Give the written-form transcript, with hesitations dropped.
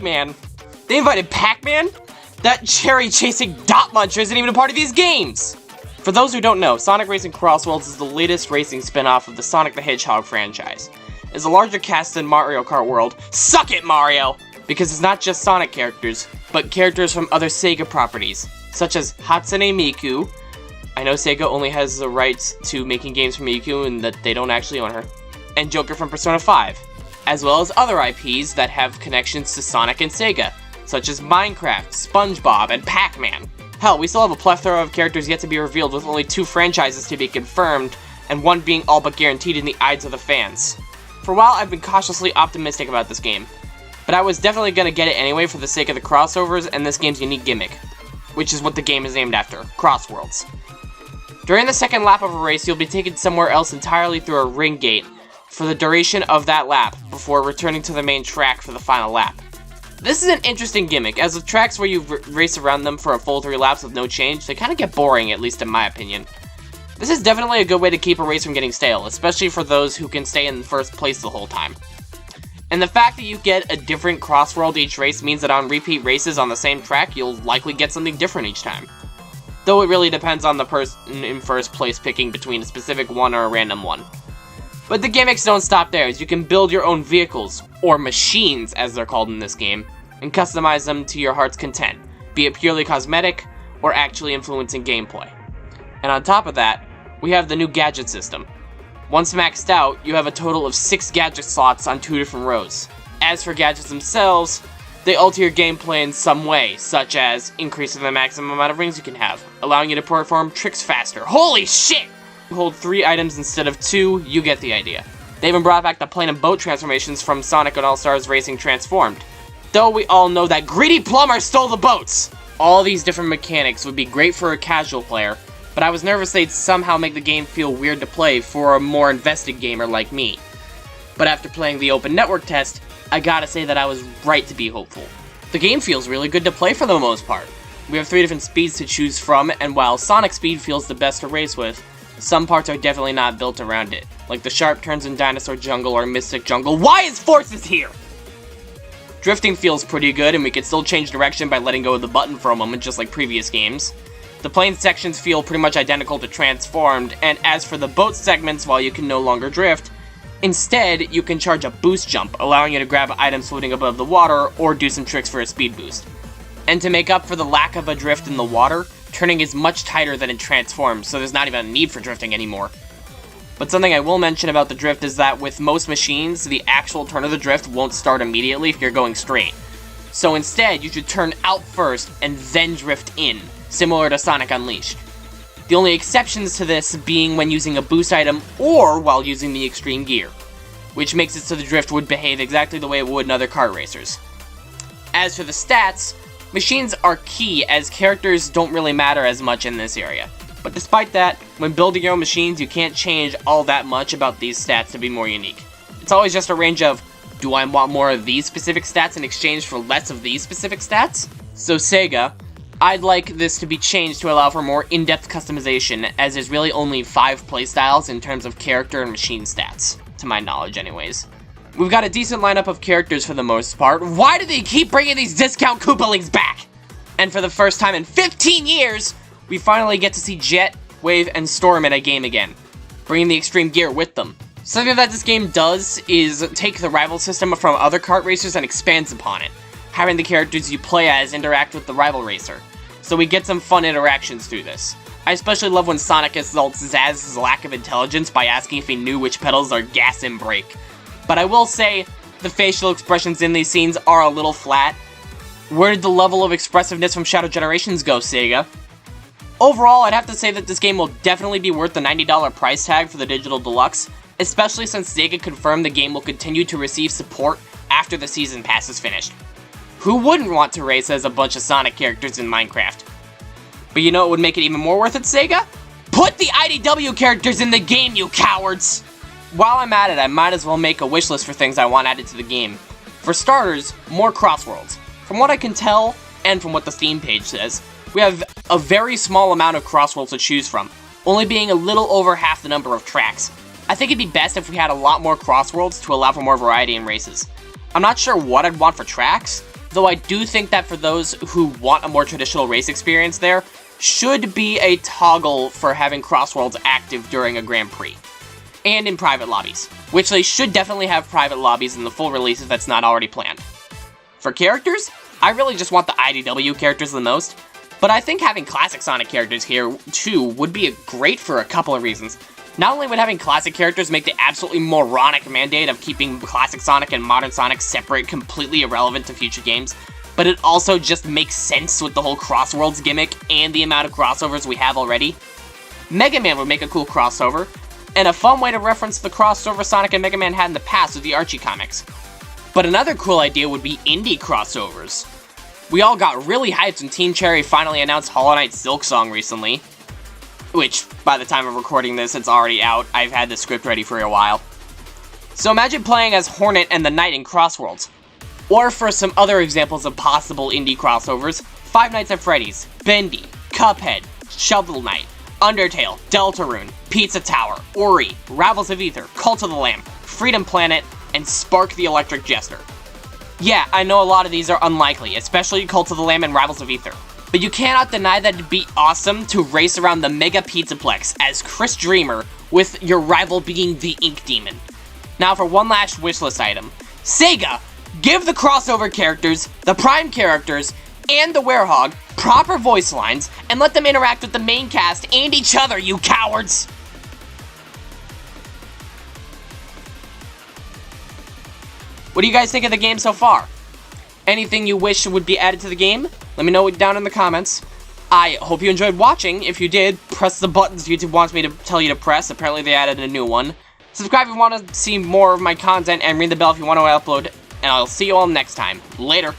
Pac-Man! They invited Pac-Man? That cherry-chasing dot muncher isn't even a part of these games! For those who don't know, Sonic Racing CrossWorlds is the latest racing spin-off of the Sonic the Hedgehog franchise. It's a larger cast than Mario Kart World. Suck it, Mario! Because it's not just Sonic characters, but characters from other Sega properties, such as Hatsune Miku. I know Sega only has the rights to making games for Miku and that they don't actually own her. And Joker from Persona 5, as well as other IPs that have connections to Sonic and Sega, such as Minecraft, SpongeBob, and Pac-Man. Hell, we still have a plethora of characters yet to be revealed, with only 2 franchises to be confirmed, and 1 being all but guaranteed in the eyes of the fans. For a while, I've been cautiously optimistic about this game, but I was definitely going to get it anyway for the sake of the crossovers and this game's unique gimmick, which is what the game is named after, CrossWorlds. During the second lap of a race, you'll be taken somewhere else entirely through a ring gate for the duration of that lap, before returning to the main track for the final lap. This is an interesting gimmick, as the tracks where you race around them for a full 3 laps with no change, they kind of get boring, at least in my opinion. This is definitely a good way to keep a race from getting stale, especially for those who can stay in first place the whole time. And the fact that you get a different crossworld each race means that on repeat races on the same track, you'll likely get something different each time. Though it really depends on the person in first place picking between a specific one or a random one. But the gimmicks don't stop there, as you can build your own vehicles, or machines as they're called in this game, and customize them to your heart's content, be it purely cosmetic, or actually influencing gameplay. And on top of that, we have the new gadget system. Once maxed out, you have a total of 6 gadget slots on 2 different rows. As for gadgets themselves, they alter your gameplay in some way, such as increasing the maximum amount of rings you can have, allowing you to perform tricks faster. Holy shit! You hold 3 items instead of 2, you get the idea. They even brought back the plane and boat transformations from Sonic and All-Stars Racing Transformed. Though we all know that greedy plumber stole the boats! All these different mechanics would be great for a casual player, but I was nervous they'd somehow make the game feel weird to play for a more invested gamer like me. But after playing the open network test, I gotta say that I was right to be hopeful. The game feels really good to play for the most part. We have 3 different speeds to choose from, and while Sonic speed feels the best to race with, some parts are definitely not built around it, like the sharp turns in Dinosaur Jungle or Mystic Jungle. Why is Forces here? Drifting feels pretty good, and we can still change direction by letting go of the button for a moment, just like previous games. The plane sections feel pretty much identical to Transformed, and as for the boat segments, while you can no longer drift, instead, you can charge a boost jump, allowing you to grab items floating above the water, or do some tricks for a speed boost. And to make up for the lack of a drift in the water, turning is much tighter than in Transformed, so there's not even a need for drifting anymore. But something I will mention about the drift is that with most machines, the actual turn of the drift won't start immediately if you're going straight. So instead, you should turn out first and then drift in, similar to Sonic Unleashed. The only exceptions to this being when using a boost item or while using the extreme gear, which makes it so the drift would behave exactly the way it would in other kart racers. As for the stats, machines are key as characters don't really matter as much in this area. But despite that, when building your own machines, you can't change all that much about these stats to be more unique. It's always just a range of, do I want more of these specific stats in exchange for less of these specific stats? So Sega, I'd like this to be changed to allow for more in-depth customization, as there's really only 5 playstyles in terms of character and machine stats, to my knowledge anyways. We've got a decent lineup of characters for the most part. Why do they keep bringing these discount Koopalings back? And for the first time in 15 years, we finally get to see Jet, Wave, and Storm in a game again, bringing the extreme gear with them. Something that this game does is take the rival system from other kart racers and expands upon it, having the characters you play as interact with the rival racer, so we get some fun interactions through this. I especially love when Sonic insults Zaz's lack of intelligence by asking if he knew which pedals are gas and brake. But I will say, the facial expressions in these scenes are a little flat. Where did the level of expressiveness from Shadow Generations go, Sega? Overall, I'd have to say that this game will definitely be worth the $90 price tag for the Digital Deluxe, especially since Sega confirmed the game will continue to receive support after the Season Pass is finished. Who wouldn't want to race as a bunch of Sonic characters in Minecraft? But you know what would make it even more worth it, Sega? Put the IDW characters in the game, you cowards! While I'm at it, I might as well make a wish list for things I want added to the game. For starters, more CrossWorlds. From what I can tell, and from what the Steam page says, we have a very small amount of CrossWorlds to choose from, only being a little over half the number of tracks. I think it'd be best if we had a lot more CrossWorlds to allow for more variety in races. I'm not sure what I'd want for tracks, though I do think that for those who want a more traditional race experience there, should be a toggle for having CrossWorlds active during a Grand Prix. And in private lobbies, which they should definitely have private lobbies in the full release if that's not already planned. For characters, I really just want the IDW characters the most, but I think having classic Sonic characters here too would be great for a couple of reasons. Not only would having classic characters make the absolutely moronic mandate of keeping classic Sonic and modern Sonic separate completely irrelevant to future games, but it also just makes sense with the whole CrossWorlds gimmick and the amount of crossovers we have already. Mega Man would make a cool crossover, and a fun way to reference the crossover Sonic and Mega Man had in the past with the Archie comics. But another cool idea would be indie crossovers. We all got really hyped when Team Cherry finally announced Hollow Knight Silksong recently, which, by the time of recording this, it's already out. I've had the script ready for a while. So imagine playing as Hornet and the Knight in CrossWorlds. Or for some other examples of possible indie crossovers, Five Nights at Freddy's, Bendy, Cuphead, Shovel Knight, Undertale, Deltarune, Pizza Tower, Ori, Ravels of Ether, Cult of the Lamb, Freedom Planet, and Spark the Electric Jester. Yeah, I know a lot of these are unlikely, especially Cult of the Lamb and Ravels of Ether, but you cannot deny that it'd be awesome to race around the Mega Pizzaplex as Chris Dreamer, with your rival being the Ink Demon. Now for one last wishlist item. Sega, give the crossover characters, the Prime characters, and the Werehog proper voice lines, and let them interact with the main cast and each other, you cowards! What do you guys think of the game so far? Anything you wish would be added to the game? Let me know down in the comments. I hope you enjoyed watching. If you did, press the buttons YouTube wants me to tell you to press. Apparently they added a new one. Subscribe if you want to see more of my content, and ring the bell if you want to upload. And I'll see you all next time. Later.